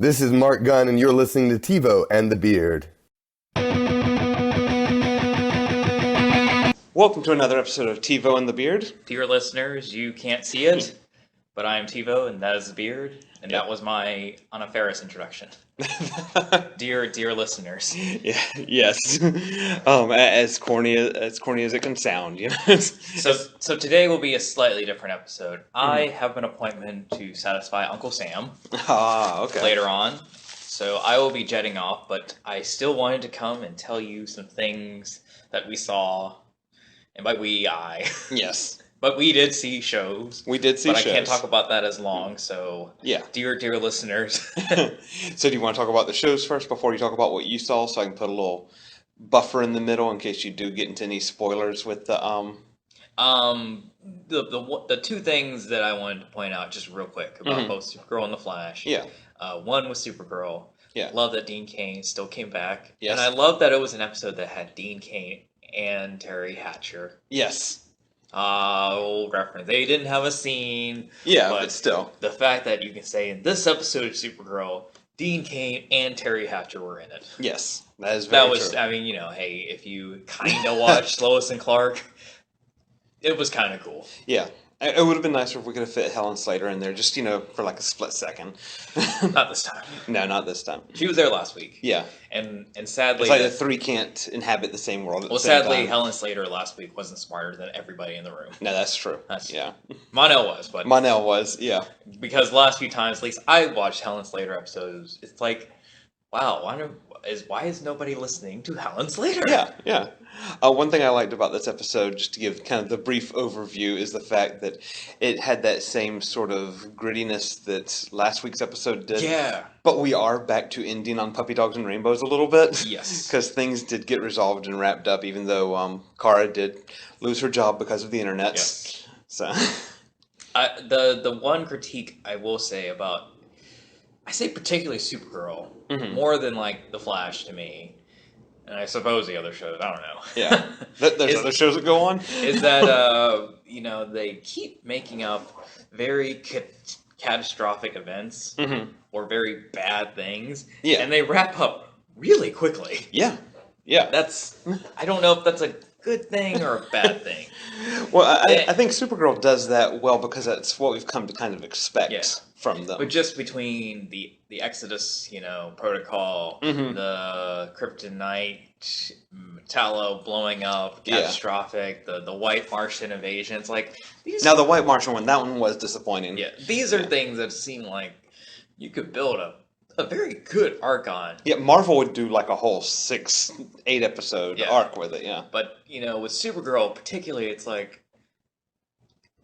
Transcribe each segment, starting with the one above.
This is Mark Gunn, and you're listening to TeeVo and the Beard. Welcome to another episode of TeeVo and the Beard. Dear listeners, you can't see it, but I am TeeVo, and that is the Beard, and that was my Anna Faris introduction. dear listeners. Yeah, yes. As corny as it can sound, you know. So today will be a slightly different episode. I have an appointment to satisfy Uncle Sam. Okay. Later on, so I will be jetting off. But I still wanted to come and tell you some things that we saw, and by we, I. Yes. But we did see shows. We did see but shows. I can't talk about that as long, so... Yeah. Dear listeners. So do you want to talk about the shows first before you talk about what you saw, so I can put a little buffer in the middle in case you do get into any spoilers with the... The two things that I wanted to point out just real quick about both Supergirl and the Flash. Yeah. One was Supergirl. Yeah. Love that Dean Cain still came back. Yes. And I love that it was an episode that had Dean Cain and Terry Hatcher. Yes. Old reference. They didn't have a scene. Yeah, but still. The fact that you can say in this episode of Supergirl, Dean Cain and Terry Hatcher were in it. Yes, that is very true. I mean, hey, if you kind of watched Lois and Clark, it was kind of cool. Yeah. It would have been nicer if we could have fit Helen Slater in there, just, for like a split second. Not this time. No, not this time. She was there last week. Yeah. And sadly... It's like the three can't inhabit the same world at the same sadly, time. Helen Slater last week wasn't smarter than everybody in the room. No, that's true. Yeah. Monel was, but... Monel was, yeah. Because the last few times, at least I watched Helen Slater episodes, it's like, wow, why is nobody listening to Helen Slater? Yeah. One thing I liked about this episode, just to give kind of the brief overview, is the fact that it had that same sort of grittiness that last week's episode did. Yeah. But we are back to ending on puppy dogs and rainbows a little bit. Yes. Because things did get resolved and wrapped up, even though Kara did lose her job because of the internet. Yes. So. The one critique I will say about, I say particularly Supergirl, more than like The Flash to me, and I suppose the other shows, I don't know. Yeah. There's other shows that go on. Is that, they keep making up very catastrophic events or very bad things, and they wrap up really quickly. Yeah. I don't know if that's a good thing or a bad thing. Well, I think Supergirl does that well because that's what we've come to kind of expect from them. But just between the Exodus, protocol, the Kryptonite, Tallow blowing up, catastrophic, the White Martian invasion, it's like... Now, the White Martian one, that one was disappointing. Yeah, these are things that seem like you could build a very good arc on. Yeah, Marvel would do like a whole 6-8 episode arc with it, yeah. But, with Supergirl particularly, it's like,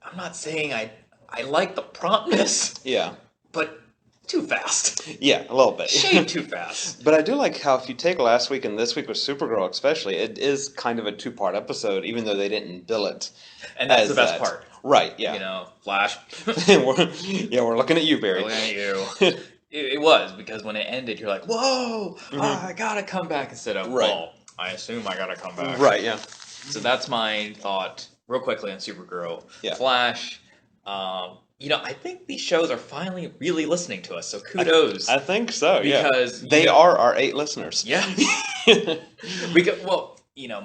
I'm not saying I like the promptness. Yeah. But too fast. Yeah, a little bit. Shade too fast. But I do like how if you take last week and this week with Supergirl especially, it is kind of a 2-part episode, even though they didn't bill it. And that's the best part. Right, yeah. Flash. we're looking at you, Barry. Looking at you. It was, because when it ended, you're like, whoa, I gotta come back, instead of, well, I assume I gotta come back. Right, yeah. So that's my thought, real quickly, on Supergirl. Yeah. Flash, I think these shows are finally really listening to us, so kudos. I think so, because they are our 8 listeners. Yeah.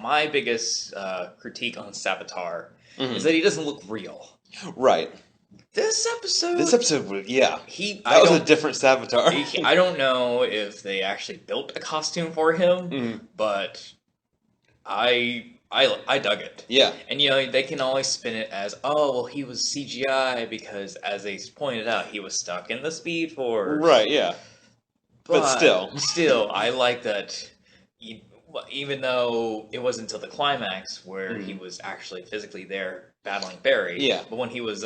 My biggest critique on Savitar is that he doesn't look real. Right. This episode, that was a different Savitar. I don't know if they actually built a costume for him, but I dug it. Yeah. And, they can always spin it as, he was CGI because, as they pointed out, he was stuck in the Speed Force. Right, yeah. But still. Still, I like that, even though it wasn't until the climax where he was actually physically there battling Barry. Yeah. But when he was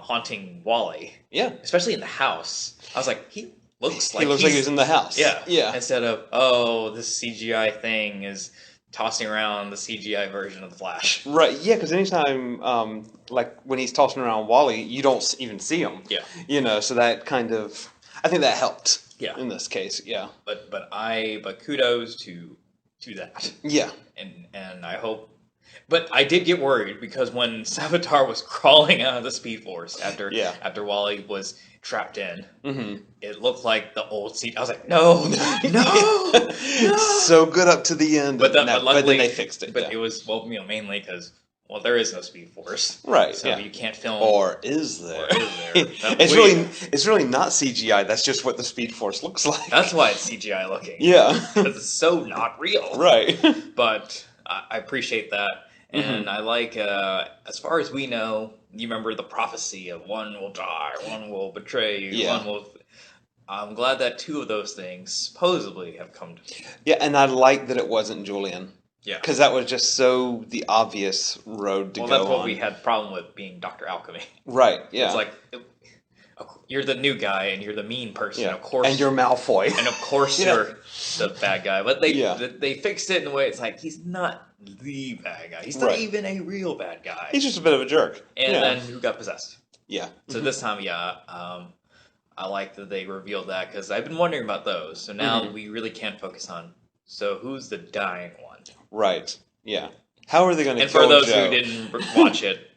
haunting Wally. Yeah. Especially in the house. I was like, he looks like he's in the house. Yeah. Yeah. Instead of, this CGI thing is tossing around the CGI version of the Flash. Right, yeah, because anytime, when he's tossing around Wally, you don't even see him. Yeah. So that kind of, I think that helped. Yeah. In this case, yeah. But kudos to that. Yeah. And I hope, But I did get worried because when Savitar was crawling out of the Speed Force after Wally was trapped in, it looked like the old seat. I was like, no, no. So good up to the end, but luckily, then they fixed it. But it was mainly because there is no Speed Force, right? So you can't film. Or is there? It's really not CGI. That's just what the Speed Force looks like. That's why it's CGI looking. Yeah, because it's so not real. Right. But I appreciate that. And I like, as far as we know, you remember the prophecy of one will die, one will betray you, one will... I'm glad that 2 of those things supposedly have come to... Yeah, and I like that it wasn't Julian. Yeah. Because that was just so the obvious road to go on. Well, that's what we had the problem with being Dr. Alchemy. Right, yeah. It's like, you're the new guy, and you're the mean person, of course... And you're Malfoy. And of course you're the bad guy. But they fixed it in a way, it's like, he's not the bad guy. He's not even a real bad guy. He's just a bit of a jerk. And then who got possessed. Yeah. So this time, I like that they revealed that, because I've been wondering about those. So now we really can't focus on, so who's the dying one? Right. Yeah. How are they going to kill Joe? And for those who didn't watch it,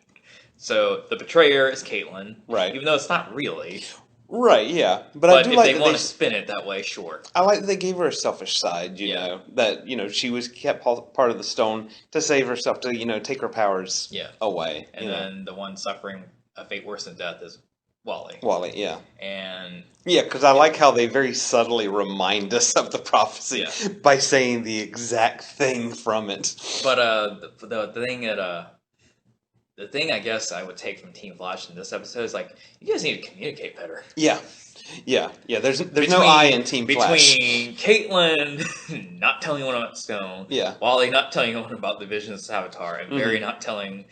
so the betrayer is Caitlin. Right. Even though it's not really. Right, yeah. But I do if like they want to spin it that way, sure. I like that they gave her a selfish side, you know, that, she was kept part of the stone to save herself, to, take her powers away. And then the one suffering a fate worse than death is Wally. Wally, yeah. And... Yeah, because I like how they very subtly remind us of the prophecy by saying the exact thing from it. But the thing I guess I would take from Team Flash in this episode is like, you guys need to communicate better. Yeah. There's no I in Team Flash. Between Caitlin not telling anyone about Stone, Wally not telling anyone about the vision of Savitar, and Barry not telling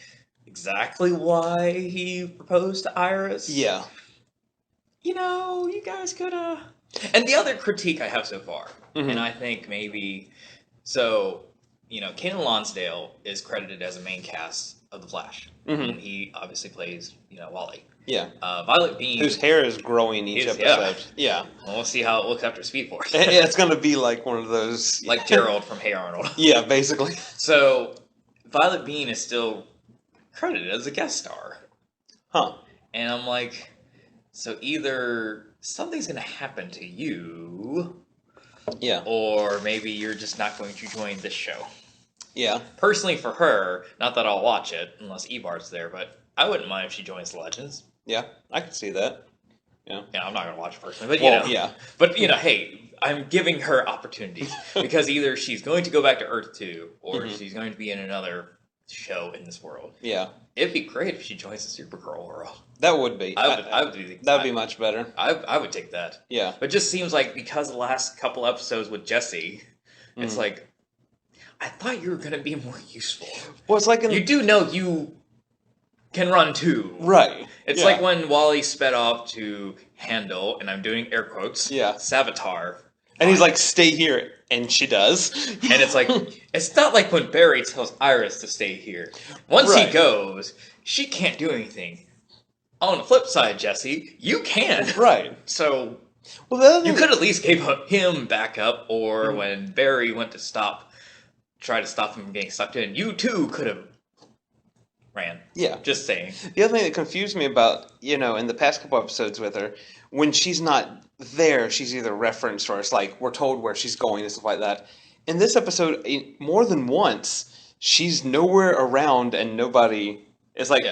exactly why he proposed to Iris. Yeah. You guys could have... And the other critique I have so far, and I think maybe... So, Ken Lonsdale is credited as a main cast of The Flash. And he obviously plays, Wally. Yeah. Violet Bean... Whose hair is growing each episode. Yeah. Well, we'll see how it looks after Speed Force. It's going to be like one of those... Like Gerald from Hey Arnold. Yeah, basically. So, Violet Bean is still credited as a guest star. Huh. And I'm like, so either something's going to happen to you... Yeah. Or maybe you're just not going to join this show. Yeah. Personally, for her, not that I'll watch it unless Ebart's there, but I wouldn't mind if she joins the Legends. Yeah, I can see that. Yeah. Yeah, I'm not going to watch it personally, but yeah. But, hey, I'm giving her opportunities because either she's going to go back to Earth 2 or she's going to be in another show in this world. Yeah. It'd be great if she joins the Supergirl world. That would be. That would be much better. I would take that. Yeah. But it just seems like because of the last couple episodes with Jesse, it's like, I thought you were going to be more useful. Well, it's like... You do know you can run too. Right. It's like when Wally sped off to handle, and I'm doing air quotes, Savitar. And he's like, stay here. And she does. And it's like, it's not like when Barry tells Iris to stay here. Once he goes, she can't do anything. On the flip side, Jesse, you can. Right. So, you could at least give him backup, or when Barry went to try to stop him from getting sucked in, you too could have ran. Yeah. Just saying. The other thing that confused me about, in the past couple episodes with her, when she's not there, she's either referenced or it's like we're told where she's going and stuff like that. In this episode, more than once, she's nowhere around and nobody is like,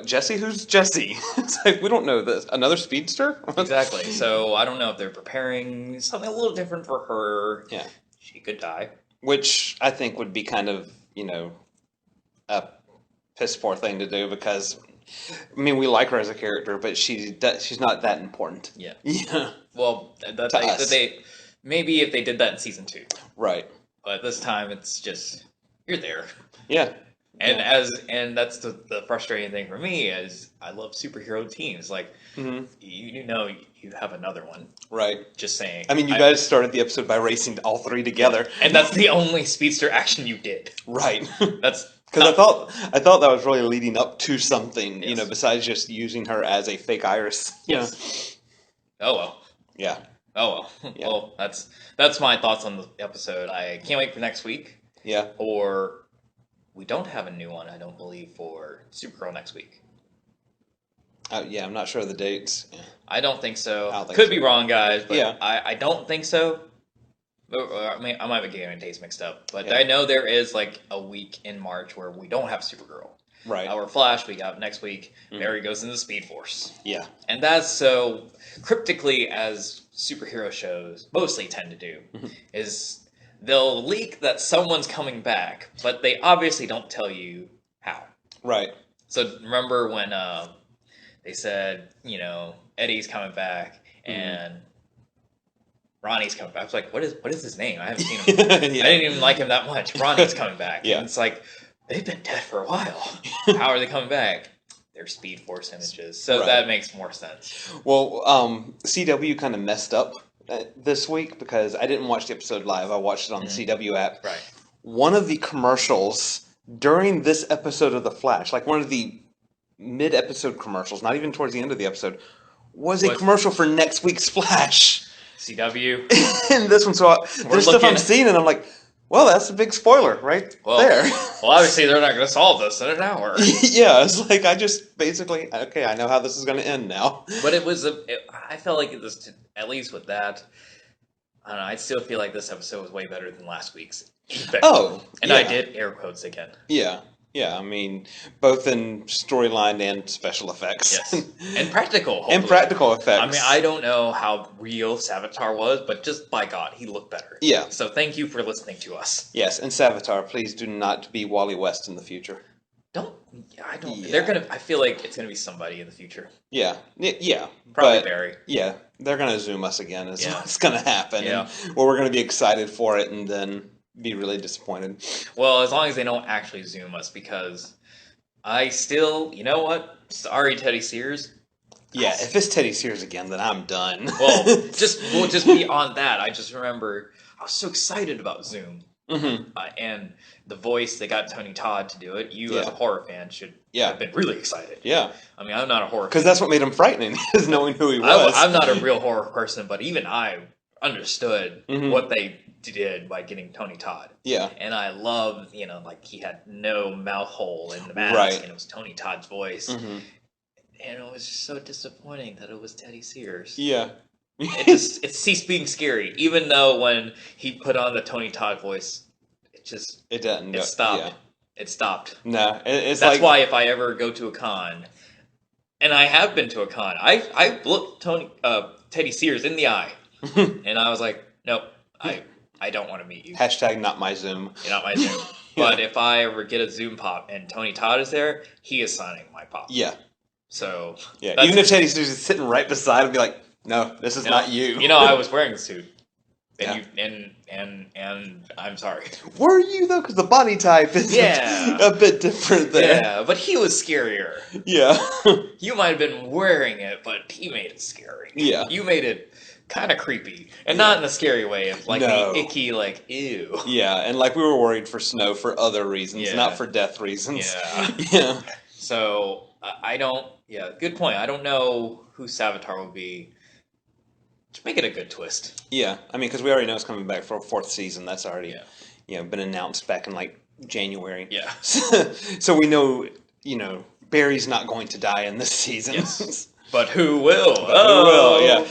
Jesse, who's Jesse? It's like, we don't know this. Another speedster? Exactly. So I don't know if they're preparing something a little different for her. Yeah. She could die. Which I think would be kind of, a piss poor thing to do because... I mean, we like her as a character, but she's not that important. Yeah. Yeah. Well, maybe if they did that in season 2. Right. But this time it's just you're there. Yeah. And that's the frustrating thing for me is I love superhero teams. Like you have another one. Right. Just saying. I mean, you guys started the episode by racing all 3 together, and that's the only speedster action you did. Right. That's. Because I thought that was really leading up to something, besides just using her as a fake Iris. Yes. Oh well. Yeah. Oh well. Yeah. Well, that's my thoughts on the episode. I can't wait for next week. Yeah. Or we don't have a new one, I don't believe, for Supergirl next week. Yeah, I'm not sure of the dates. Yeah. I don't think so. I don't think Could so. be wrong, guys, but Yeah. I don't think so. I mean, I might be getting my dates mixed up, but Yeah. I know there is like a week in March where we don't have Supergirl. Right. Our Flash, we got next week. Barry goes into Speed Force. Yeah. And that's so cryptically, as superhero shows mostly tend to do, is they'll leak that someone's coming back, but they obviously don't tell you how. Right. So remember when they said, you know, Eddie's coming back and Ronnie's coming back. I was like, what is his name? I haven't seen him. Yeah. I didn't even like him that much. Ronnie's coming back. Yeah. And it's like, they've been dead for a while. How are they coming back? They're Speed Force images. So Right. that makes more sense. Well, CW kind of messed up this week because I didn't watch the episode live. I watched it on the CW app. Right. One of the commercials during this episode of The Flash, like one of the mid-episode commercials, not even towards the end of the episode, was a commercial for next week's Flash. CW. And this one, so there's stuff I'm seeing, and I'm like, well, that's a big spoiler right there. Well, obviously they're not going to solve this in an hour. Yeah, it's like I just basically, okay, I know how this is going to end now. But it was I felt like it was, at least with that, I don't know, I still feel like this episode was way better than last week's. Oh, and yeah. I did air quotes again. Yeah. Yeah, I mean, both in storyline and special effects. Yes. And practical. Hopefully. And practical effects. I mean, I don't know how real Savitar was, but just by God, he looked better. Yeah. So thank you for listening to us. Yes, and Savitar, please do not be Wally West in the future. I don't. Yeah. They're gonna. I feel like it's gonna be somebody in the future. Yeah. Yeah. Probably but, Barry. Yeah, they're going to Zoom us again is Yeah. what's going to happen. Yeah. And, well, we're going to be excited for it and then be really disappointed. Well, as long as they don't actually Zoom us, because I still, you know what? Sorry, Teddy Sears. Yeah, if it's Teddy Sears again, then I'm done. Well, we'll just be on that. I just remember I was so excited about Zoom. And the voice, they got Tony Todd to do it. You, as a horror fan, should have been really excited. Yeah. I mean, I'm not a horror fan. Because that's what made him frightening, is knowing who he was. I'm not a real horror person, but even I understood what they did by getting Tony Todd. Yeah. And I love, like he had no mouth hole in the mask, Right. and it was Tony Todd's voice. And it was just so disappointing that it was Teddy Sears. Yeah. It ceased being scary, even though when he put on the Tony Todd voice, it stopped. Yeah. It stopped. No, it's That's like, why if I ever go to a con, and I have been to a con, I looked Teddy Sears in the eye, and I was like, nope, I don't want to meet you. hashtag not my Zoom. You're not my Zoom. But if I ever get a Zoom pop and Tony Todd is there, he is signing my pop. Yeah. So yeah, even if Teddy Sears is sitting right beside him, be like, no, this is not you. I was wearing a suit. And Yeah. and I'm sorry. Were you though? Because the body type is a bit different there. Yeah, but he was scarier. Yeah. You might have been wearing it, but he made it scary. Yeah. You made it kind of creepy, and not in a scary way of like the icky, like ew. Yeah, and like we were worried for Snow for other reasons, not for death reasons. Yeah. Yeah. So I don't. Yeah, good point. I don't know who Savitar will be. Just make it a good twist. Yeah, I mean, because we already know it's coming back for a fourth season. That's already, been announced back in like January. Yeah. So we know, Barry's not going to die in this season. Yes. But who will? Who will? Yeah.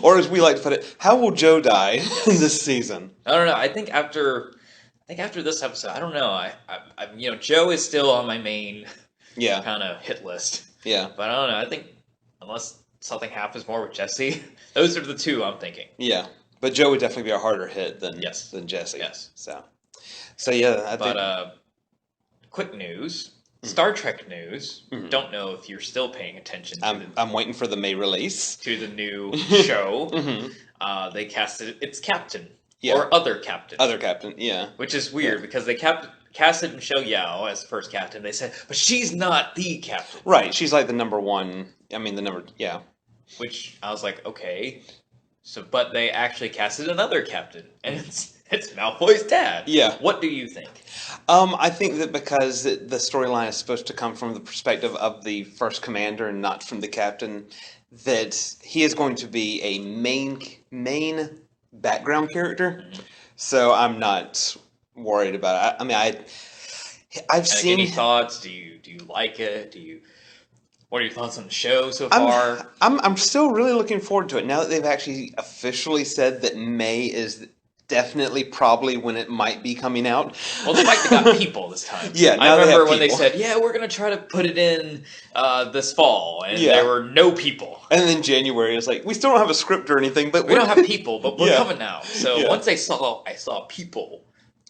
Or as we like to put it, how will Joe die in this season? I don't know. I think after this episode, I don't know. I Joe is still on my main kind of hit list. Yeah. But I don't know. I think unless something happens more with Jesse, those are the two I'm thinking. Yeah. But Joe would definitely be a harder hit than Jesse. Yes. So yeah, I think. But quick news. Star Trek news. Don't know if you're still paying attention to I'm waiting for the May release. To the new show. They casted it's Captain. Or Other Captain. Other Captain, yeah. Which is weird because they casted Michelle Yeoh as the first captain. They said, but she's not the captain. Right, she's like the number one. Which I was like, okay. So, but they actually casted another captain, and it's Malfoy's dad. Yeah. What do you think? I think that because the storyline is supposed to come from the perspective of the first commander and not from the captain, that he is going to be a main background character. So I'm not worried about it. I mean, I've seen. Any thoughts? Do you like it? What are your thoughts on the show so far? I'm still really looking forward to it now that they've actually officially said that May is definitely probably when it might be coming out. Well, they might have got people this time. Yeah, I remember when they said, "Yeah, we're gonna try to put it in this fall," and there were no people. And then January is like, we still don't have a script or anything, but we don't have people, but we're coming now. So once I saw people.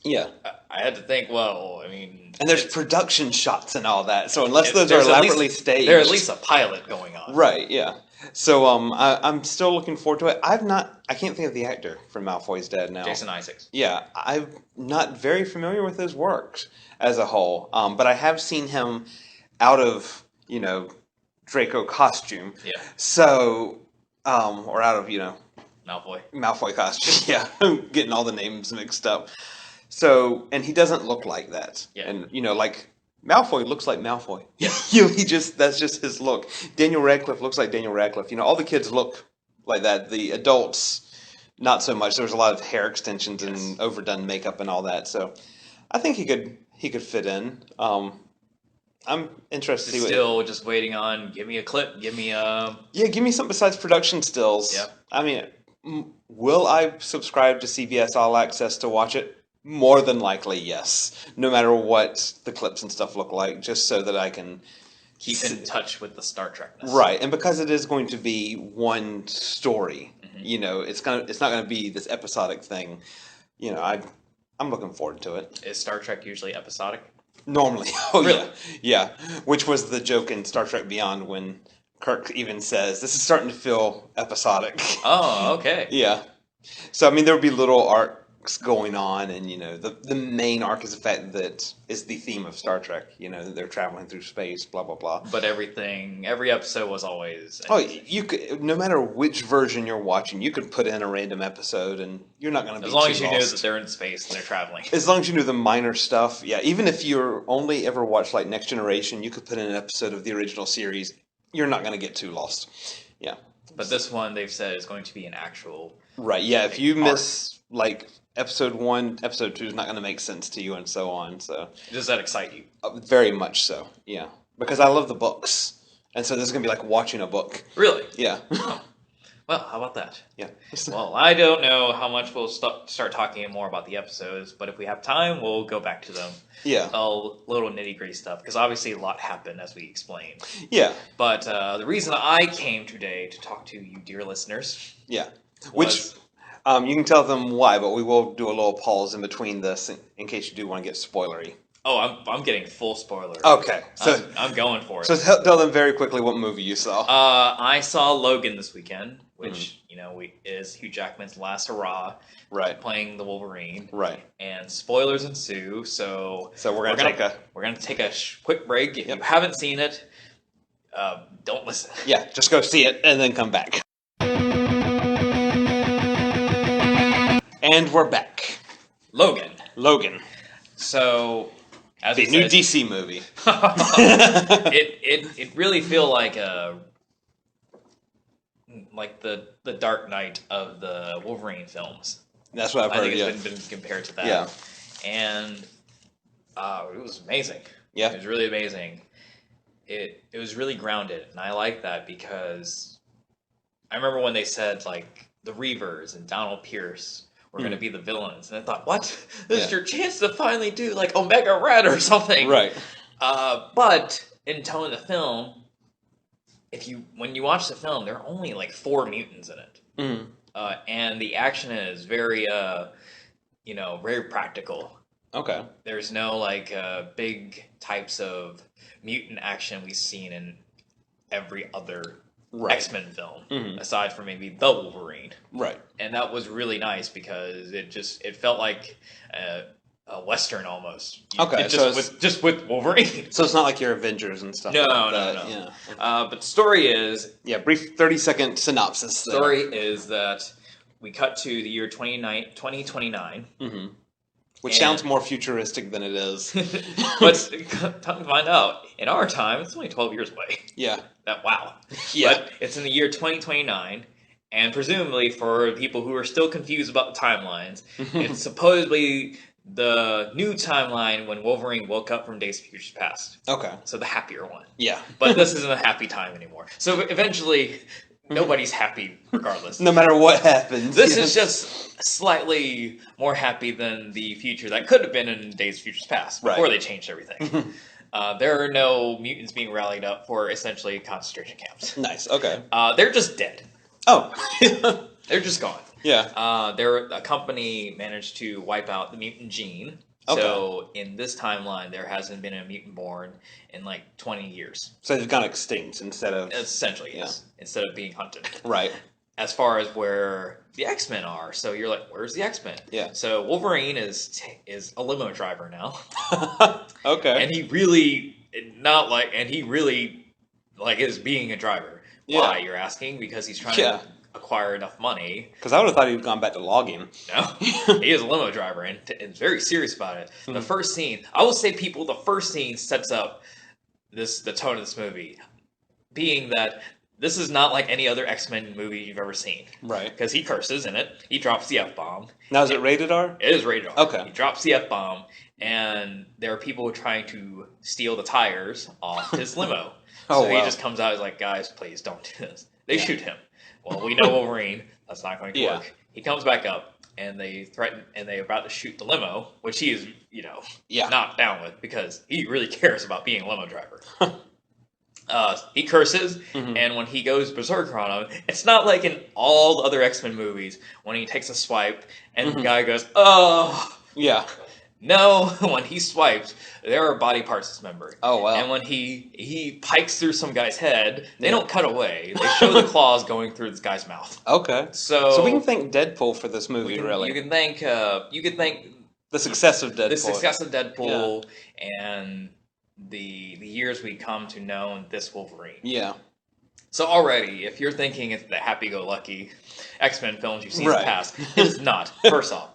Yeah, I had to think. Well, I mean, and there's production shots and all that. So unless those are elaborately staged, there's at least a pilot going on. Right. Yeah. So I'm still looking forward to it. I can't think of the actor from Malfoy's dad now. Jason Isaacs. Yeah, I'm not very familiar with his works as a whole. But I have seen him out of Draco costume. Yeah. So or out of Malfoy costume. Yeah, I'm getting all the names mixed up. So, and he doesn't look like that. Yeah. And, like, Malfoy looks like Malfoy. Yeah. That's just his look. Daniel Radcliffe looks like Daniel Radcliffe. All the kids look like that. The adults, not so much. There was a lot of hair extensions and overdone makeup and all that. So, I think he could fit in. I'm interested to see Still just waiting on, give me a clip, give me a... Yeah, give me something besides production stills. Yeah. I mean, will I subscribe to CBS All Access to watch it? More than likely, yes. No matter what the clips and stuff look like, just so that I can keep in touch with the Star Trekness. Right, and because it is going to be one story, it's not going to be this episodic thing. I'm looking forward to it. Is Star Trek usually episodic? Normally, really? yeah. Which was the joke in Star Trek Beyond when Kirk even says this is starting to feel episodic. Oh, okay. Yeah. So I mean, there would be little arcs going on, and the main arc is the fact that is the theme of Star Trek. They're traveling through space, blah blah blah. But every episode was always. You could, no matter which version you're watching, you could put in a random episode, and you're not going to be as long as too you lost. know that they're in space and they're traveling. As long as you know the minor stuff, yeah. Even if you're only ever watched like Next Generation, you could put in an episode of the original series. You're not going to get too lost. Yeah. But this one, they've said, is going to be an actual. Right. Yeah. If you miss like episode 1, episode 2 is not going to make sense to you, and so on. So does that excite you? Very much so. Yeah, because I love the books, and so this is going to be like watching a book. Really? Yeah. Well, how about that? Yeah. Well, I don't know how much we'll start talking more about the episodes, but if we have time, we'll go back to them. Yeah. A little nitty-gritty stuff, because obviously a lot happened, as we explained. Yeah. But the reason I came today to talk to you, dear listeners... Yeah. Which... you can tell them why, but we will do a little pause in between this in case you do want to get spoilery. Oh, I'm getting full spoiler. Okay, so I'm going for it. So tell them very quickly what movie you saw. I saw Logan this weekend, which is Hugh Jackman's last hurrah, right? Playing the Wolverine, right? And spoilers ensue. So we're gonna take a quick break. If you haven't seen it, don't listen. Yeah, just go see it and then come back. And we're back. Logan. So, as the new DC movie. it really feel like the Dark Knight of the Wolverine films. That's what I've heard. I think it's been compared to that. Yeah. And it was amazing. Yeah. It was really amazing. It was really grounded, and I like that because I remember when they said like the Reavers and Donald Pierce were going to be the villains, and I thought, what? This is your chance to finally do like Omega Red or something, right? But in telling the film, when you watch the film, there are only like 4 mutants in it, and the action is very, very practical. Okay. There's no like big types of mutant action we've seen in every other X-Men film, aside from maybe the Wolverine. Right. And that was really nice because it felt like a Western almost. Okay. Just with Wolverine. So it's not like your Avengers and stuff. No. Yeah. But the story is... Yeah, brief 30-second synopsis. The story is that we cut to the year 2029. Mm-hmm. Which sounds more futuristic than it is. But come to find out, in our time, it's only 12 years away. Yeah. Wow. Yeah. But it's in the year 2029, and presumably for people who are still confused about the timelines, it's supposedly the new timeline when Wolverine woke up from Days of Future Past. Okay. So the happier one. Yeah. But this isn't a happy time anymore. So eventually, nobody's happy regardless. No matter what happens. This is just slightly more happy than the future that could have been in Days of Future Past before they changed everything. There are no mutants being rallied up for essentially concentration camps. Nice. Okay. They're just dead. Oh. They're just gone. Yeah. A company managed to wipe out the mutant gene. Okay. So in this timeline, there hasn't been a mutant born in like 20 years. So they've gone extinct instead of... Essentially, yes. Instead of being hunted. Right. As far as where the X-Men are. So you're like, where's the X-Men? Yeah. So Wolverine is a limo driver now. Okay. And he really is being a driver. Yeah. Why, you're asking? Because he's trying to acquire enough money. Because I would have thought he'd gone back to logging. No, he is a limo driver and is very serious about it. The first scene, I will say, the first scene sets up the tone of this movie, being that this is not like any other X-Men movie you've ever seen. Right. Because he curses in it. He drops the F-bomb. Now, is it rated R? It is rated R. Okay. He drops the F-bomb, and there are people trying to steal the tires off his limo. So he just comes out, he's like, guys, please don't do this. They shoot him. Well, we know Wolverine. That's not going to work. He comes back up, and they threaten, and they're about to shoot the limo, which he is, not down with because he really cares about being a limo driver. He curses, and when he goes berserker on him, it's not like in all the other X-Men movies when he takes a swipe and the guy goes, oh. Yeah. No, when he swipes, there are body parts dismembered. Oh, wow. And when he pikes through some guy's head, they don't cut away. They show the claws going through this guy's mouth. Okay. So we can thank Deadpool for this movie, really. You can thank the success of Deadpool. The success of Deadpool and the years we come to know this Wolverine. Yeah. So already, if you're thinking it's the happy-go-lucky X-Men films you've seen in the past, it is not, first off.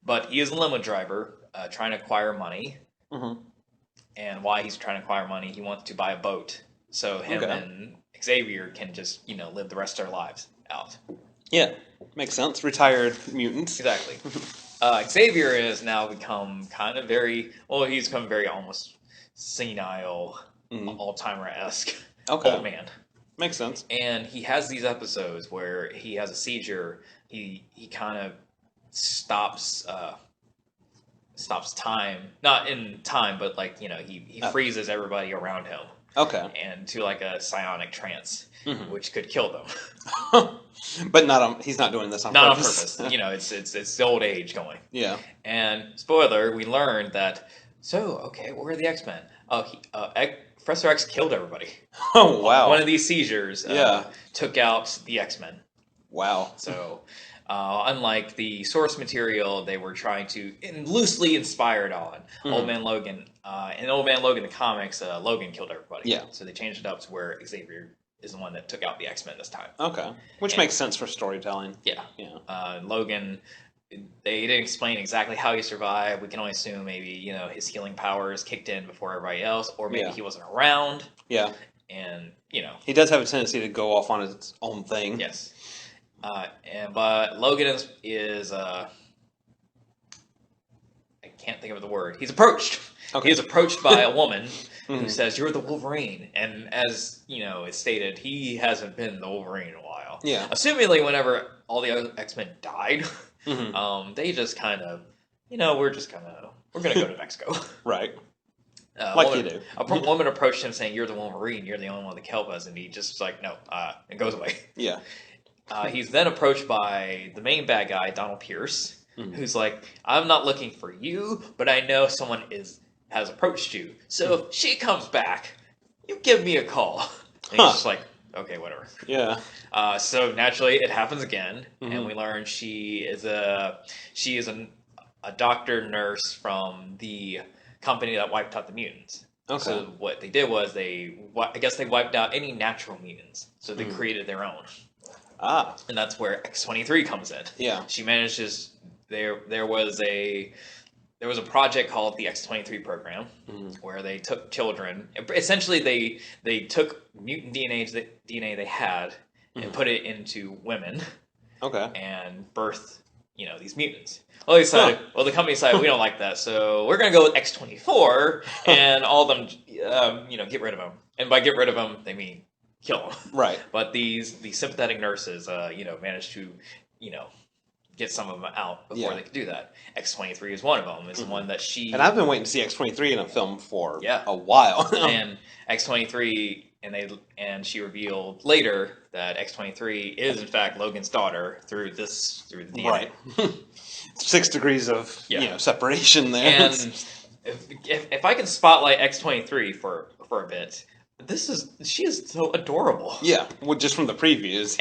But he is a limo driver trying to acquire money. And why he's trying to acquire money, he wants to buy a boat. So him and Xavier can just, live the rest of their lives out. Yeah, makes sense. Retired mutants. Exactly. Xavier has now become he's become very almost senile, Alzheimer-esque old man. Makes sense. And he has these episodes where he has a seizure. He kind of stops time, not in time, but he freezes everybody around him. Okay. And to like a psionic trance, which could kill them. But he's not doing this on purpose. Not on purpose. It's the old age going. Yeah. And spoiler, we learned that. So where are the X-Men? Oh, Professor X killed everybody. Oh wow! One of these seizures took out the X-Men. Wow. So, unlike the source material, they were trying to loosely inspired on Old Man Logan. In Old Man Logan, the comics, Logan killed everybody. Yeah. So they changed it up to where Xavier is the one that took out the X-Men this time. Okay. Which makes sense for storytelling. Yeah. Yeah. Logan, they didn't explain exactly how he survived. We can only assume maybe, his healing powers kicked in before everybody else, or maybe he wasn't around. Yeah. And, he does have a tendency to go off on his own thing. Yes. But Logan is I can't think of the word. He's approached. Okay. He is approached by a woman who says, "You're the Wolverine." And as, it's stated, he hasn't been the Wolverine in a while. Yeah. Assumingly, whenever all the other X-Men died, they just kind of, we're going to go to Mexico. Right. You do. A woman approached him saying, "You're the Wolverine. You're the only one that can help us." And he just was like, "No," and goes away. Yeah. He's then approached by the main bad guy, Donald Pierce, who's like, "I'm not looking for you, but I know someone has approached you. So if she comes back, you give me a call." And he's just like, "Okay, whatever." Yeah. So naturally, it happens again, and we learn she is a doctor nurse from the company that wiped out the mutants. Okay. So what they did was I guess they wiped out any natural mutants, so they created their own. Ah. And that's where X-23 comes in. Yeah. She manages. There was a project called the X-23 program where they took children. Essentially, they took mutant DNA they had and put it into women. Okay. And birthed, these mutants. Well, they decided, the company decided we don't like that, so we're going to go with X-24 and all of them, get rid of them. And by get rid of them, they mean kill them. Right. But these sympathetic nurses, managed to, get some of them out before they could do that. X-23 is one of them. It's the one that she... And I've been waiting to see X-23 in a film for a while. And X-23, and she revealed later that X-23 is in fact Logan's daughter through the DNA. Right. 6 degrees of separation there. And if I can spotlight X-23 for a bit, she is so adorable. Yeah, well, just from the previews.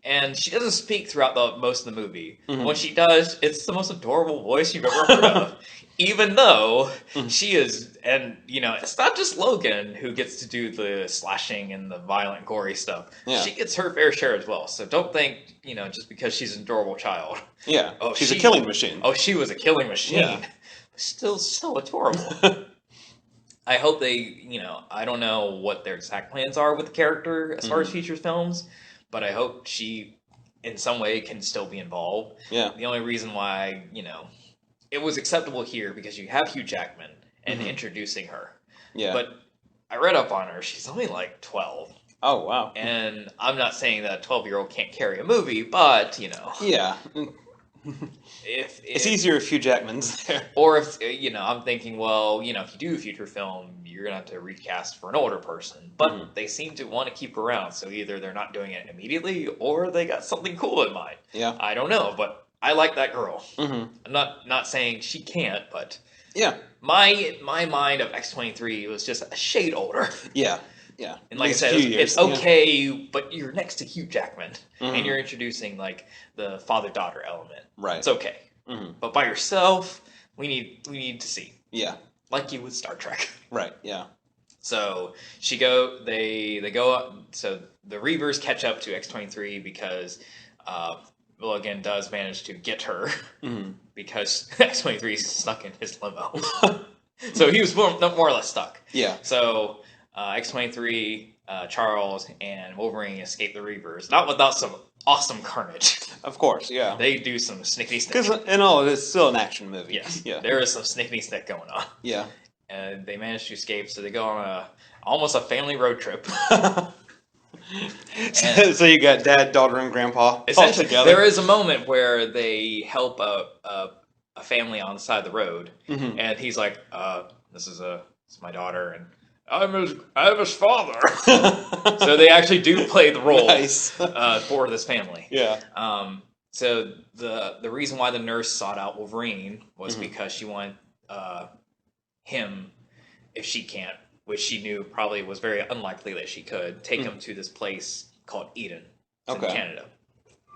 And she doesn't speak throughout most of the movie. Mm-hmm. When she does, it's the most adorable voice you've ever heard of. Even though she is, and it's not just Logan who gets to do the slashing and the violent, gory stuff. Yeah. She gets her fair share as well. So don't think, just because she's an adorable child. Yeah, she's a killing machine. Oh, she was a killing machine. Yeah. Still so adorable. I hope they, I don't know what their exact plans are with the character as far as feature films, but I hope she, in some way, can still be involved. Yeah. The only reason why, it was acceptable here because you have Hugh Jackman and introducing her. Yeah. But I read up on her. She's only like 12. Oh, wow. And I'm not saying that a 12-year-old can't carry a movie, but, Yeah. If it's easier if Hugh Jackman's there. Or if, I'm thinking, well, if you do a feature film, you're going to have to recast for an older person. But they seem to want to keep her around. So either they're not doing it immediately or they got something cool in mind. Yeah. I don't know, but I like that girl. I'm not saying she can't, but yeah, my mind of X-23 was just a shade older. Yeah. Yeah. And like I said, it's okay, but you're next to Hugh Jackman and you're introducing like the father-daughter element. Right. It's okay. But by yourself, we need to see. Yeah. Like you with Star Trek. Right. Yeah. So they go up, so the Reavers catch up to X-23 because Logan does manage to get her because X-23 is stuck in his limo. So he was more or less stuck. Yeah. So X-23, Charles, and Wolverine escape the Reavers, not without some awesome carnage. Of course, yeah. They do some snickety-snick. Because, it's still an action movie. Yes, yeah. There is some snickety-snick going on. Yeah. And they manage to escape, so they go on almost a family road trip. So you got dad, daughter, and grandpa all together. There is a moment where they help a family on the side of the road, and he's like, this is my daughter, and I'm his father. So they actually do play the role for this family. Yeah. So the reason why the nurse sought out Wolverine was because she wanted him, if she can't, which she knew probably was very unlikely that she could, take him to this place called Eden in Canada.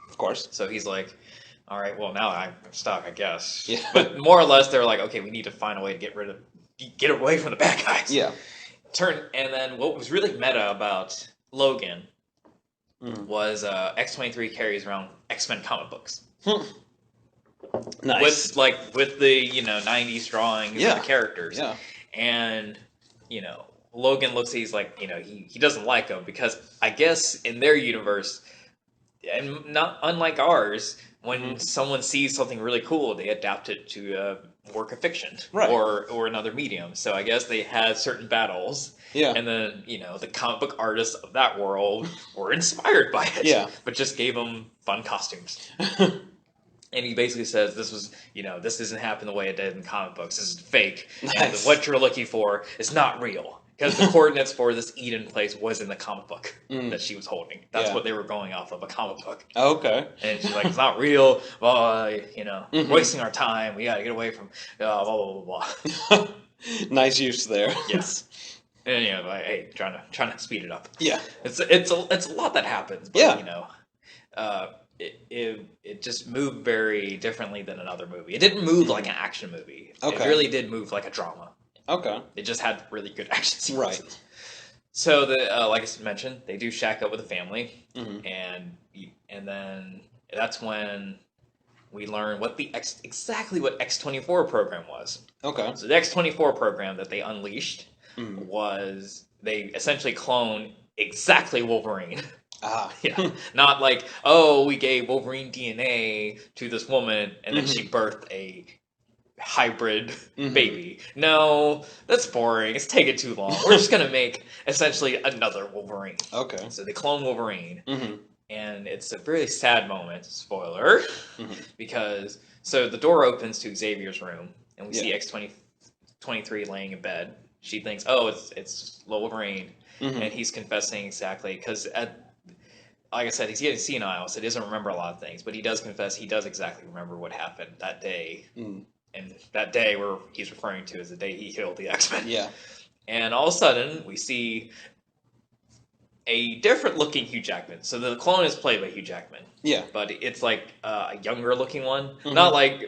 Of course. So he's like, all right, well, now I'm stuck, I guess. Yeah. But more or less, they're like, okay, we need to find a way to get away from the bad guys. Yeah. And then what was really meta about Logan was X-23 carries around X-Men comic books. Nice. With the 90s drawings of the characters. Yeah. And Logan looks, he's like, he doesn't like them because I guess in their universe, and not unlike ours, when someone sees something really cool, they adapt it to a work of fiction or another medium. So I guess they had certain battles. Yeah. And then, the comic book artists of that world were inspired by it. Yeah. But just gave them fun costumes. And he basically says this was, this doesn't happen the way it did in comic books. This is fake. Nice. And what you're looking for is not real. Because the coordinates for this Eden place was in the comic book that she was holding. That's what they were going off of, a comic book. Oh, okay. And she's like, it's not real. Well, wasting our time. We got to get away from blah, blah, blah, blah. Nice use there. Yes. And, hey, trying to speed it up. Yeah. It's a lot that happens. But, it just moved very differently than another movie. It didn't move like an action movie. Okay. It really did move like a drama. Okay. It just had really good action sequences. Right. So like I mentioned, they do shack up with the family, and then that's when we learn what exactly what X-24 program was. Okay. So the X-24 program that they unleashed was they essentially cloned exactly Wolverine. Yeah. Not like, oh, we gave Wolverine DNA to this woman and then she birthed a hybrid baby. No, that's boring. It's taking too long. We're just going to make essentially another Wolverine. Okay. So they clone Wolverine. And it's a really sad moment, spoiler, because so the door opens to Xavier's room and we see X-23 laying in bed. She thinks, oh, it's Wolverine. And he's confessing exactly, because like I said, he's getting senile, so he doesn't remember a lot of things, but he does confess he does exactly remember what happened that day. And that day where he's referring to is the day he killed the X-Men. Yeah. And all of a sudden, we see a different-looking Hugh Jackman. So the clone is played by Hugh Jackman. Yeah. But it's like a younger-looking one. Not like,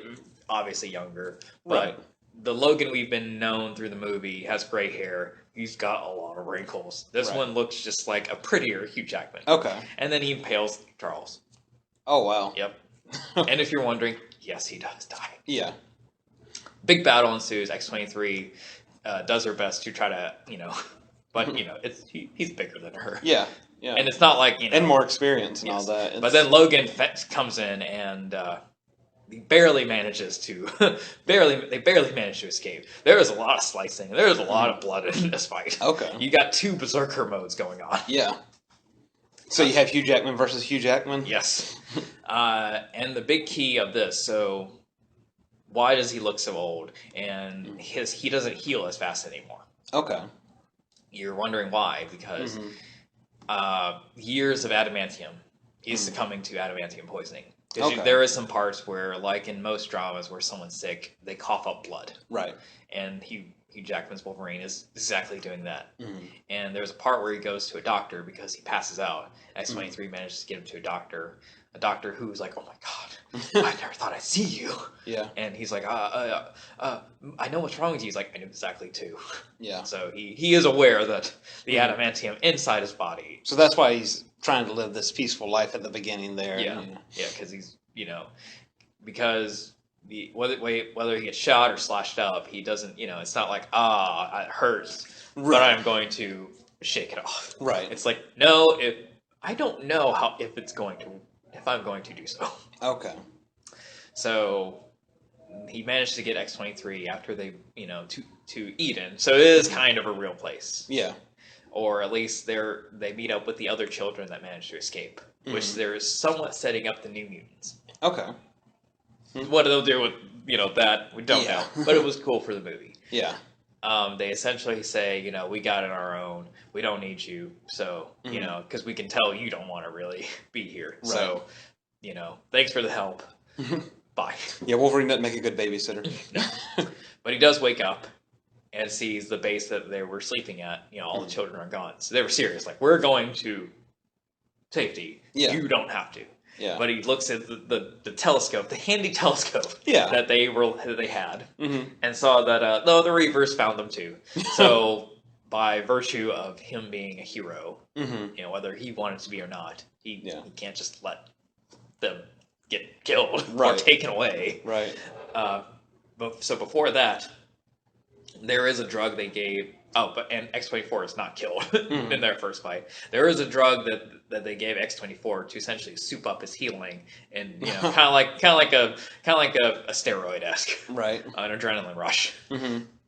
obviously younger, but the Logan we've been known through the movie has gray hair. He's got a lot of wrinkles. This one looks just like a prettier Hugh Jackman. Okay. And then he impales Charles. Oh, wow. Yep. And if you're wondering, yes, he does die. Yeah. Big battle ensues. X-23 does her best to try to, but, he's bigger than her. Yeah. Yeah. And it's not like, And more experience and all that. But then Logan comes in and he barely manages to, they barely manage to escape. There is a lot of slicing. There is a lot of blood in this fight. Okay. You got 2 berserker modes going on. Yeah. So you have Hugh Jackman versus Hugh Jackman? Yes. And the big key of this, so why does he look so old? And he doesn't heal as fast anymore. Okay. You're wondering why, because years of adamantium, he's succumbing to adamantium poisoning. Because there is some parts where, like in most dramas where someone's sick, they cough up blood. Right. And Hugh Jackman's Wolverine is exactly doing that. And there's a part where he goes to a doctor because he passes out. X-23 manages to get him to a doctor who's like, oh my god, I never thought I'd see you. Yeah. And he's like, I know what's wrong with you. He's like, I knew exactly too. Yeah. So he is aware that the adamantium inside his body. So that's why he's trying to live this peaceful life at the beginning there. Yeah. Yeah, because he's, because whether he gets shot or slashed up, he doesn't, it's not like, it hurts, but I'm going to shake it off. Right. It's like, no, I don't know if I'm going to do so. Okay. So he managed to get X-23 after they, to Eden. So it is kind of a real place. Yeah. Or at least they meet up with the other children that managed to escape, which they're somewhat setting up the New Mutants. Okay. What they'll do with, that, we don't know. But it was cool for the movie. Yeah. They essentially say, we got it on our own. We don't need you. So, because we can tell you don't want to really be here. Right. So, thanks for the help. Bye. Yeah, Wolverine doesn't make a good babysitter. No. But he does wake up and sees the base that they were sleeping at. All the children are gone. So they were serious. Like, we're going to safety. Yeah. You don't have to. Yeah. But he looks at the telescope, the handy telescope that they had, and saw that the Reavers found them too. So by virtue of him being a hero, whether he wanted to be or not, he can't just let them get killed or taken away. Right. So before that, there is a drug they gave. Oh, and X-24 is not killed in their first fight. There is a drug that they gave X-24 to essentially soup up his healing, and kind of like a steroid-esque, right? An adrenaline rush.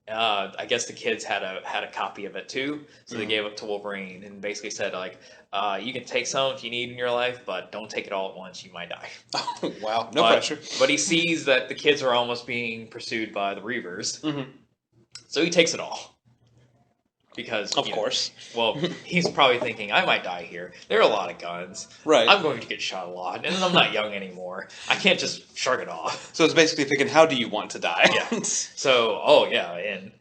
I guess the kids had a copy of it too, so they gave it to Wolverine and basically said like, you can take some if you need in your life, but don't take it all at once. You might die. Oh, wow, no pressure. But he sees that the kids are almost being pursued by the Reavers, so he takes it all. Because, of course. He's probably thinking, I might die here. There are a lot of guns. Right. I'm going to get shot a lot, and I'm not young anymore. I can't just shrug it off. So it's basically thinking, how do you want to die? Yeah. So, and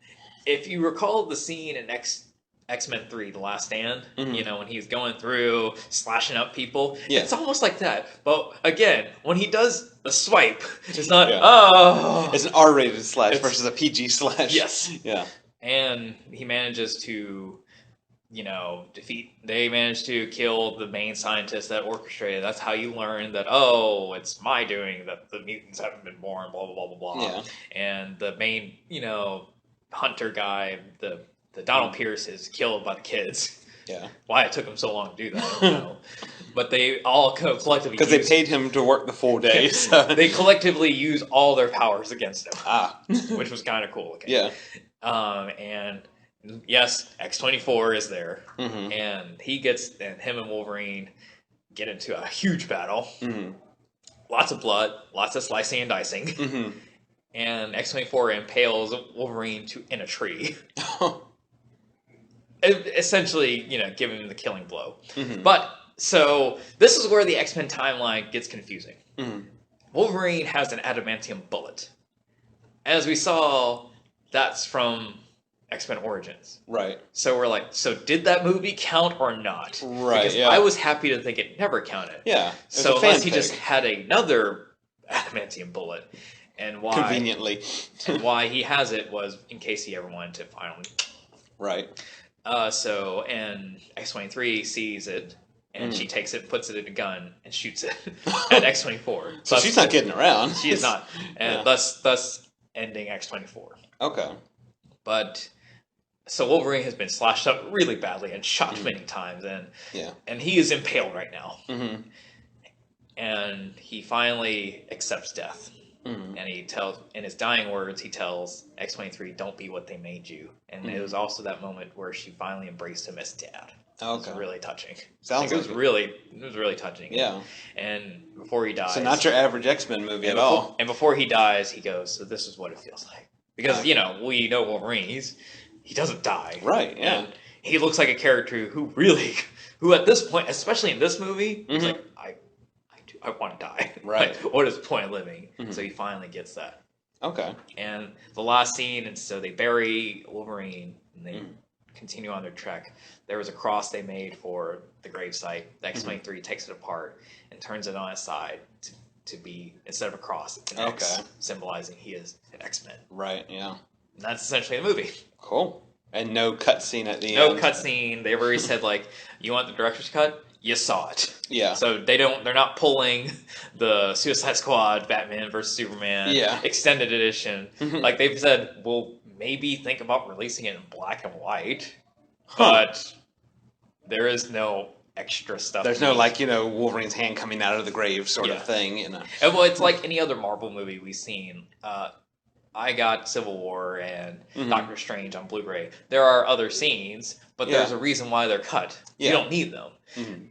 if you recall the scene in X-Men 3, The Last Stand, when he's going through, slashing up people, it's almost like that. But, again, when he does the swipe, it's not, It's an R-rated slash versus a PG slash. Yes. Yeah. And he manages to, they manage to kill the main scientist that orchestrated. That's how you learn that, it's my doing that the mutants haven't been born, blah, blah, blah, blah, blah. Yeah. And the main, hunter guy, the Donald Pierce is killed by the kids. Yeah. Why it took him so long to do that, I don't know. But they all collectively... Because they paid him to work the full day. So. They collectively use all their powers against him. Ah. Which was kind of cool. Okay? Yeah. And yes, X-24 is there. Mm-hmm. And him and Wolverine get into a huge battle. Mm-hmm. Lots of blood, lots of slicing and dicing. Mm-hmm. And X-24 impales Wolverine in a tree. Essentially, giving him the killing blow. Mm-hmm. But, so, this is where the X-Men timeline gets confusing. Mm-hmm. Wolverine has an adamantium bullet. As we saw, that's from X-Men Origins. Right. So we're like, so did that movie count or not? Right, because yeah. I was happy to think it never counted. Yeah. So unless he just had another adamantium bullet. And why... Conveniently. And why he has it was in case he ever wanted to finally... Right. And X-23 sees it, and she takes it, puts it in a gun, and shoots it at X-24. So she's not kidding around. She is not. And thus ending X-24. Okay. But, so Wolverine has been slashed up really badly and shot many times, and he is impaled right now. Mm-hmm. And he finally accepts death. Mm-hmm. And he tells, in his dying words, he tells X-23, "Don't be what they made you." And it was also that moment where she finally embraced him as dad. Okay. It was really touching. Sounds it was really touching. Yeah. And before he dies, so not your average X-Men movie at all. And before he dies, he goes, "So this is what it feels like." Because we know Wolverine, he doesn't die. Right. Yeah. And he looks like a character who at this point, especially in this movie, is like, I want to die. Right. Like, what is the point of living? Mm-hmm. So he finally gets that. Okay. And the last scene, and so they bury Wolverine, and they continue on their trek. There was a cross they made for the gravesite. The X-23 takes it apart and turns it on its side to be, instead of a cross, it's an X, symbolizing he is an X-Men. Right, yeah. And that's essentially the movie. Cool. And no cutscene at the end. No cutscene. They've already said, like, you want the director's cut? You saw it. Yeah. So they're not pulling the Suicide Squad, Batman vs. Superman extended edition. Like they've said, we'll maybe think about releasing it in black and white, but there is no extra stuff. There's no Wolverine's hand coming out of the grave sort of thing, And, well, it's like any other Marvel movie we've seen. I got Civil War and Doctor Strange on Blu-ray. There are other scenes, but there's a reason why they're cut. You don't need them. Mm-hmm.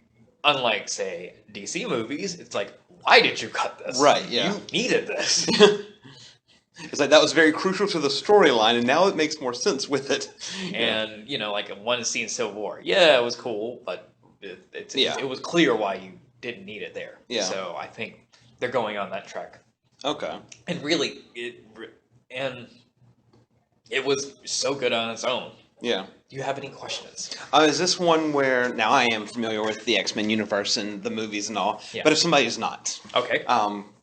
Unlike, say, DC movies, it's like, why did you cut this? Right, yeah. You needed this. It's like, that was very crucial to the storyline, and now it makes more sense with it. And, like one scene in Civil War, it was cool, but it was clear why you didn't need it there. Yeah. So I think they're going on that track. Okay. And really, it was so good on its own. Yeah. Do you have any questions? Is this one where, now I am familiar with the X-Men universe and the movies and all, but if somebody is not,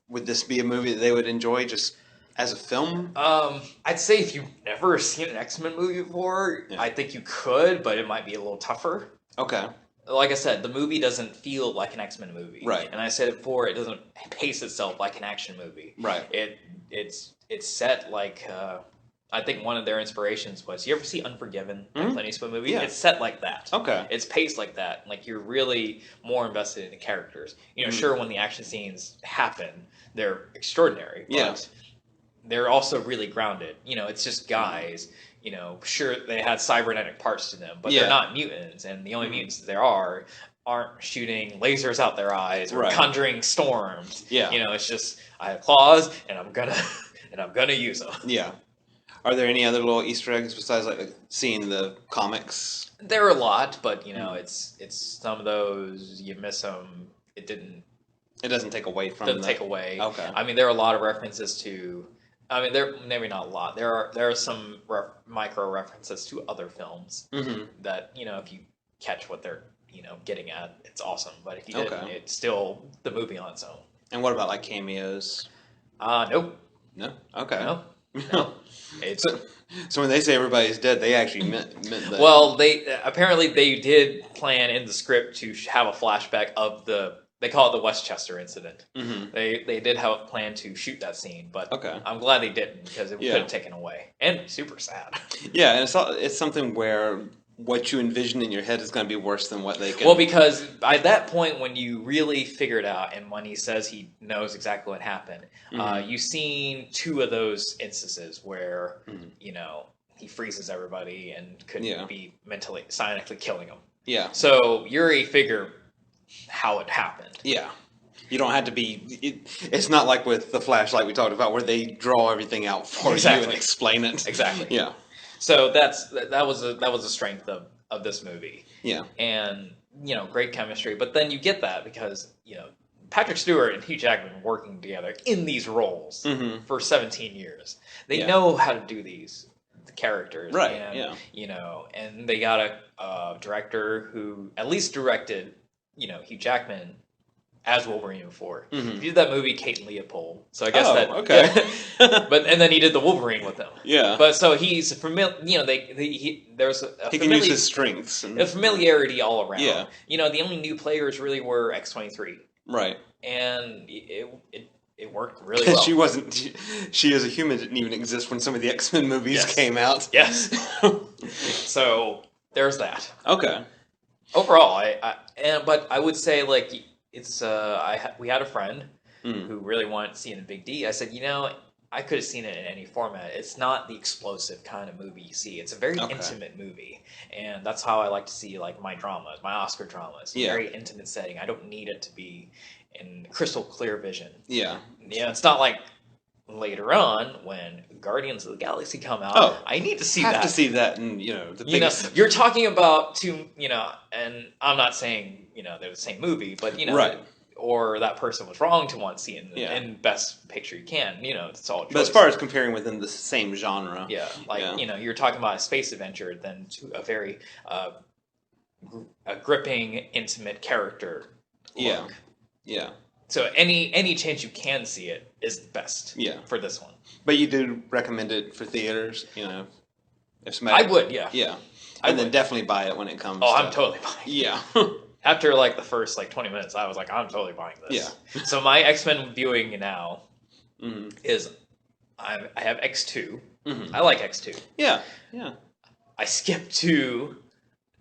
would this be a movie that they would enjoy just as a film? I'd say if you've never seen an X-Men movie before, I think you could, but it might be a little tougher. Okay. Like I said, the movie doesn't feel like an X-Men movie. Right. And I said it before, it doesn't pace itself like an action movie. Right. It's set like... I think one of their inspirations was, you ever see Unforgiven, the Clint Eastwood movie? Yeah. It's set like that. Okay. It's paced like that. Like, you're really more invested in the characters. Sure, when the action scenes happen, they're extraordinary. But they're also really grounded. It's just guys. Sure, they had cybernetic parts to them, but they're not mutants. And the only mutants there aren't shooting lasers out their eyes or conjuring storms. Yeah. It's just, I have claws, and I'm gonna use them. Yeah. Are there any other little Easter eggs besides like seeing the comics? There are a lot, but it's some of those you miss them. It doesn't take away from. Doesn't take away. Okay. I mean, there are a lot of references to. I mean, there maybe not a lot. There are some micro references to other films that if you catch what they're getting at, it's awesome. But if you didn't, it's still the movie on its own. And what about like cameos? Nope. No. Okay. No. So when they say everybody's dead, they actually meant that. Well, they apparently did plan in the script to have a flashback of they call it the Westchester incident. Mm-hmm. They did have a plan to shoot that scene, but I'm glad they didn't because it could have taken away and super sad. Yeah, and it's something where what you envision in your head is going to be worse than what they can. Well, because by that point, when you really figure it out, and when he says he knows exactly what happened, you've seen 2 of those instances where, you know, he freezes everybody and could be mentally, psionically killing them. Yeah. So you already figure how it happened. Yeah. You don't have to be... It's not like with the Flash, like we talked about, where they draw everything out for you and explain it. Exactly. Yeah. So that was the strength of this movie. Yeah. And, you know, great chemistry. But then you get that because, you know, Patrick Stewart and Hugh Jackman working together in these roles for 17 years. They know how to do these characters. Right, and, you know, and they got a director who at least directed, you know, Hugh Jackman as Wolverine before. He did that movie Kate and Leopold. So I guess okay. And then he did the Wolverine with them. Yeah. But so he's familiar. You know, there's he can use his strengths. A familiarity all around. Yeah. You know, the only new players really were X-23. Right. And it worked really well. She wasn't. She as a human didn't even exist when some of the X-Men movies came out. Yes. So there's that. Okay. Overall, but I would say like. It's we had a friend who really wanted to see it in Big D. I said, you know, I could have seen it in any format. It's not the explosive kind of movie you see. It's a very intimate movie, and that's how I like to see like my dramas, my Oscar dramas. Very intimate setting. I don't need it to be in crystal clear vision. Yeah. Yeah, it's not like later on when Guardians of the Galaxy come out. I need to see that. Have to see that, and you know the biggest. You know, you're talking about 2. You know, and I'm not saying you know they're the same movie, but you know, right. Or that person was wrong to want to see it in best picture you can. You know, it's all. Choice. But as far as comparing within the same genre, you know, you're talking about a space adventure than to a very a gripping, intimate character. Look. Yeah. So any chance you can see it is the best. Yeah. For this one. But you do recommend it for theaters, you know, if somebody. I would, yeah. Yeah. And then definitely buy it when it comes. I'm totally buying it. Yeah. After like the first like 20 minutes, I was like, I'm totally buying this. Yeah. So my X-Men viewing now is I have X2. I like X2. Yeah. Yeah. I skipped to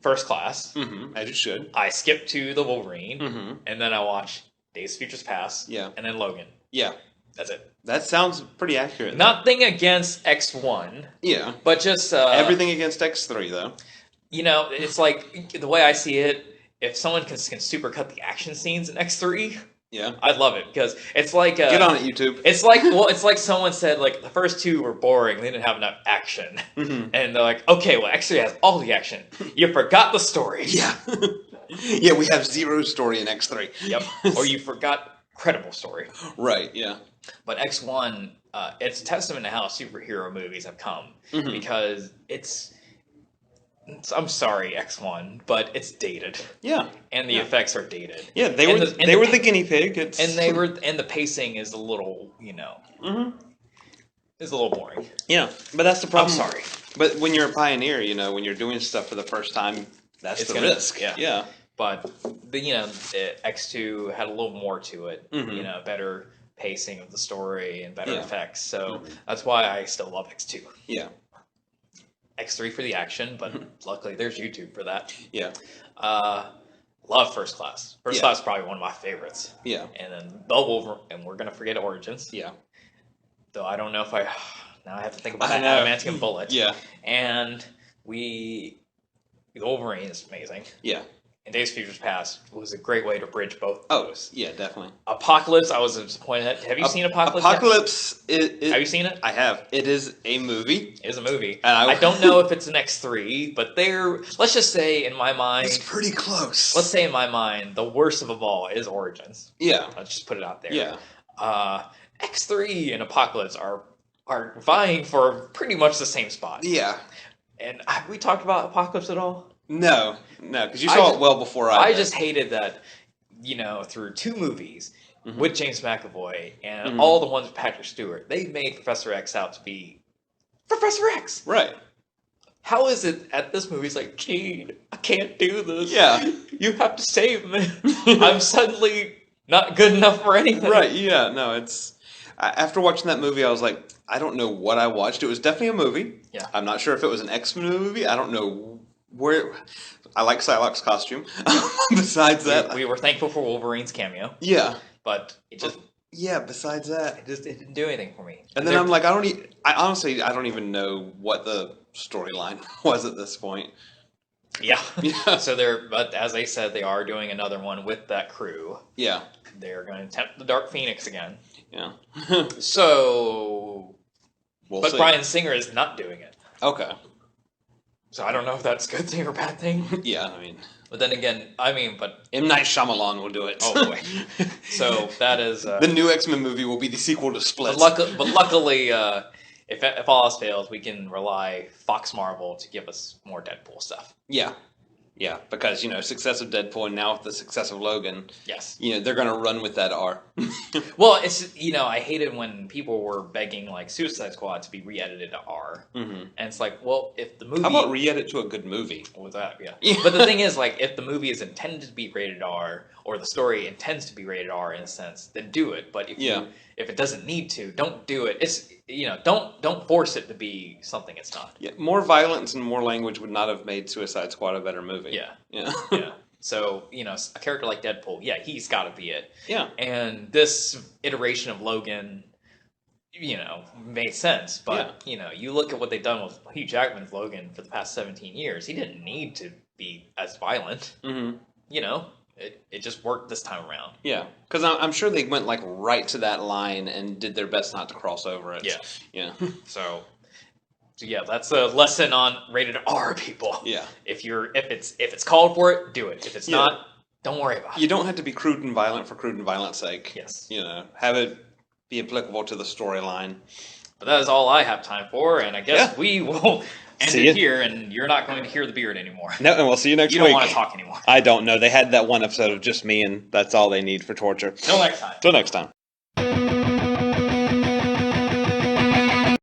First Class. As you should. I skipped to the Wolverine, and then I watched Days of Futures Past. Yeah. And then Logan. Yeah. That's it. That sounds pretty accurate. Nothing against X1. Yeah. But just everything against X3 though. You know, it's like the way I see it. If someone can supercut the action scenes in X3, I'd love it because it's like get on it, YouTube. It's like someone said like the first 2 were boring; they didn't have enough action, and they're like, okay, well, X3 has all the action. You forgot the story. Yeah, yeah, we have 0 story in X3. Yep, or you forgot credible story. Right. Yeah, but X1, it's a testament to how superhero movies have come because I'm sorry, X1, but it's dated. Yeah, and the effects are dated. Yeah, they were the guinea pig. And the pacing is a little, you know, is a little boring. Yeah, but that's the problem. I'm sorry, but when you're a pioneer, you know, when you're doing stuff for the first time, that's the risk. Yeah. But you know, X2 had a little more to it. You know, better pacing of the story and better effects. So that's why I still love X2. Yeah. X3 for the action, but luckily there's YouTube for that. Yeah. Love First Class. First Class is probably one of my favorites. Yeah. And then and we're gonna forget Origins. Yeah. Though I don't know if now I have to think about that Adamantium Bullet. Yeah. And the Wolverine is amazing. Yeah. And Days of Futures Past was a great way to bridge both of those. Yeah, definitely. Apocalypse, I was disappointed at. Have you seen Apocalypse? Apocalypse, have you seen it? I have. It is a movie. It is a movie. And I don't know if it's an X3, but let's just say in my mind... It's pretty close. Let's say in my mind, the worst of them all is Origins. Yeah. Let's just put it out there. Yeah. X3 and Apocalypse are vying for pretty much the same spot. Yeah. And have we talked about Apocalypse at all? No, because you saw it well before I did. I just hated that, you know, through 2 movies with James McAvoy and all the ones with Patrick Stewart, they made Professor X out to be Professor X. Right. How is it at this movie, it's like, Gene, I can't do this. Yeah. You have to save me. I'm suddenly not good enough for anything. Right, yeah, no, it's... After watching that movie, I was like, I don't know what I watched. It was definitely a movie. Yeah. I'm not sure if it was an X-Men movie. I don't know I like Psylocke's costume. Besides that, we were thankful for Wolverine's cameo. Yeah, but it just besides that, it didn't do anything for me. And then I'm like, I honestly don't even know what the storyline was at this point. Yeah. So but as they said, they are doing another one with that crew. Yeah. They're going to attempt the Dark Phoenix again. Yeah. So, but see. Bryan Singer is not doing it. Okay. So I don't know if that's a good thing or bad thing. Yeah, I mean. But then again, but M. Night Shyamalan will do it. Oh boy. So that is the new X-Men movie will be the sequel to Split. But luckily, if all else fails, we can rely Fox Marvel to give us more Deadpool stuff. Yeah. Yeah, because, success of Deadpool and now with the success of Logan, yes, they're going to run with that R. Well, it's, I hated when people were begging, like, Suicide Squad to be re-edited to R. Mm-hmm. And it's like, well, if the movie... How about re-edit to a good movie? With that, yeah. But the thing is, like, if the movie is intended to be rated R, or the story intends to be rated R in a sense, then do it. But if it doesn't need to, don't do it. It's, don't force it to be something it's not. Yeah, more violence and more language would not have made Suicide Squad a better movie. Yeah. Yeah. Yeah. So, a character like Deadpool, he's got to be it. Yeah. And this iteration of Logan, made sense. But, you look at what they've done with Hugh Jackman's Logan for the past 17 years. He didn't need to be as violent. Mm-hmm. It just worked this time around. Yeah. Because I'm sure they went, like, right to that line and did their best not to cross over it. Yeah. Yeah. So yeah, that's a lesson on rated R, people. Yeah. If it's called for it, do it. If it's not, don't worry about it. You don't have to be crude and violent for crude and violent's sake. Yes. Have it be applicable to the storyline. But that is all I have time for, and I guess we will end it here, and you're not going to hear the beard anymore. No, and we'll see you next week. You don't want to talk anymore. I don't know. They had that one episode of just me, and that's all they need for torture. Till next time. Till next time.